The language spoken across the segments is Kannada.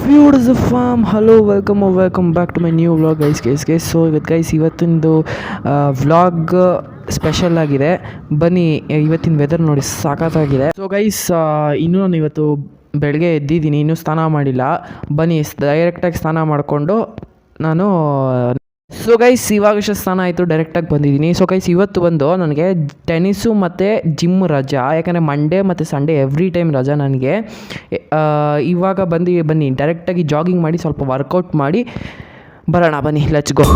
Viewers of farm, hello, welcome back to my new vlog, guys. So ಇವತ್ತಿಂದು ವ್ಲಾಗ್ ಸ್ಪೆಷಲ್ ಆಗಿದೆ. ಬನ್ನಿ, ಇವತ್ತಿನ ವೆದರ್ ನೋಡಿ ಸಾಕಾಗಿದೆ. ಸೊ ಗೈಸ್, ಇನ್ನೂ ನಾನು ಇವತ್ತು ಬೆಳಗ್ಗೆ ಎದ್ದಿದ್ದೀನಿ, ಇನ್ನೂ ಸ್ನಾನ ಮಾಡಿಲ್ಲ. ಬನ್ನಿ, ಡೈರೆಕ್ಟಾಗಿ ಸ್ನಾನ ಮಾಡಿಕೊಂಡು ನಾನು ಸೊ ಗೈಸ್ ಇವಾಗಷ್ಟೇ ಸ್ನಾನ ಆಯಿತು, ಡೈರೆಕ್ಟಾಗಿ ಬಂದಿದ್ದೀನಿ. ಸೊ ಗೈಸ್ ಇವತ್ತು ಬಂದು ನನಗೆ ಟೆನ್ನಿಸು ಮತ್ತು ಜಿಮ್ ರಜಾ, ಯಾಕಂದರೆ ಮಂಡೇ ಮತ್ತು ಸಂಡೇ ಎವ್ರಿ ಟೈಮ್ ರಜಾ ನನಗೆ. ಇವಾಗ ಬನ್ನಿ ಡೈರೆಕ್ಟಾಗಿ ಜಾಗಿಂಗ್ ಮಾಡಿ ಸ್ವಲ್ಪ ವರ್ಕೌಟ್ ಮಾಡಿ ಬರೋಣ. ಬನ್ನಿ, ಲೆಟ್ಸ್ ಗೋ.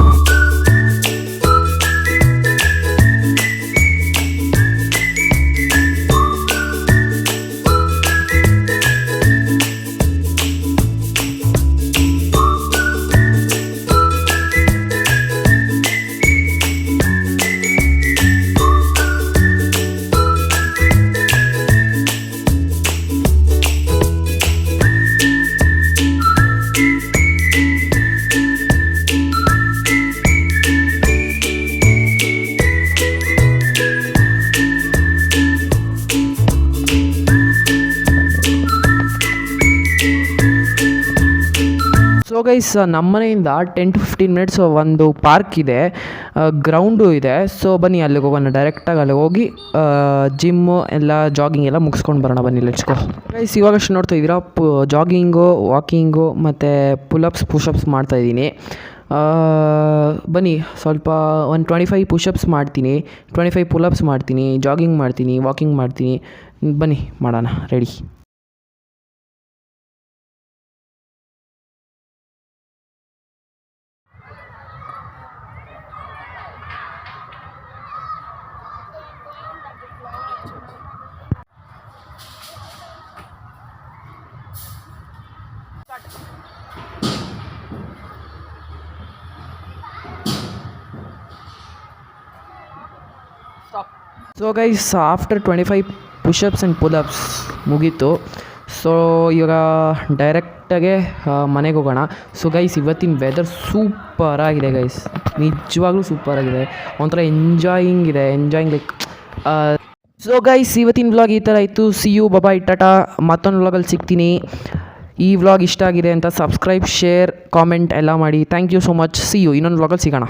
ಸೊ ಗೈಸ್, ನಮ್ಮನೆಯಿಂದ 10 to 15 minutes ಒಂದು ಪಾರ್ಕ್ ಇದೆ, ಗ್ರೌಂಡು ಇದೆ. ಸೊ ಬನ್ನಿ ಅಲ್ಲಿಗೆ ಹೋಗೋಣ, ಡೈರೆಕ್ಟಾಗಿ ಅಲ್ಲಿಗೆ ಹೋಗಿ ಜಿಮ್ಮು ಎಲ್ಲ ಜಾಗಿಂಗ್ ಎಲ್ಲ ಮುಗಿಸ್ಕೊಂಡು ಬರೋಣ. ಬನ್ನಿ, ಲೆಟ್ಸ್ ಗೋ. ಗೈಸ್ ಇವಾಗಷ್ಟು ನೋಡ್ತಾ ಇದ್ದೀರಾ, ಜಾಗಿಂಗು, ವಾಕಿಂಗು ಮತ್ತು ಪುಲಪ್ಸ್ ಪುಷಪ್ಸ್ ಮಾಡ್ತಾಯಿದ್ದೀನಿ. ಬನ್ನಿ, ಸ್ವಲ್ಪ ಒಂದು 25 ಪುಷಪ್ಸ್ ಮಾಡ್ತೀನಿ, 25 ಪುಲಪ್ಸ್ ಮಾಡ್ತೀನಿ, ಜಾಗಿಂಗ್ ಮಾಡ್ತೀನಿ, ವಾಕಿಂಗ್ ಮಾಡ್ತೀನಿ. ಬನ್ನಿ ಮಾಡೋಣ, ready. So guys, after 25 push-ups and pull-ups ಮುಗೀತು. ಸೊ ಇವಾಗ ಡೈರೆಕ್ಟಾಗೆ ಮನೆಗೆ ಹೋಗೋಣ. ಸೊ ಗೈಸ್, ಇವತ್ತಿನ ವೆದರ್ ಸೂಪರಾಗಿದೆ ಗೈಸ್, ನಿಜವಾಗ್ಲೂ ಸೂಪರಾಗಿದೆ. ಒಂಥರ ಎಂಜಾಯಿಂಗ್ ಲೈಕ್. ಸೊ ಗೈಸ್, ಇವತ್ತಿನ ವ್ಲಾಗ್ ಈ ಥರ ಇತ್ತು. ಸಿ ಯು, ಬಾಯ್, ಟಾಟಾ. ಮತ್ತೊಂದು ವ್ಲಾಗಲ್ಲಿ ಸಿಗ್ತೀನಿ. ಈ ವ್ಲಾಗ್ ಇಷ್ಟ ಆಗಿದೆ ಅಂತ ಸಬ್ಸ್ಕ್ರೈಬ್, ಶೇರ್, ಕಾಮೆಂಟ್ ಎಲ್ಲ ಮಾಡಿ. Thank you so much. See you, ಇನ್ನೊಂದು ವ್ಲಾಗಲ್ಲಿ ಸಿಗೋಣ.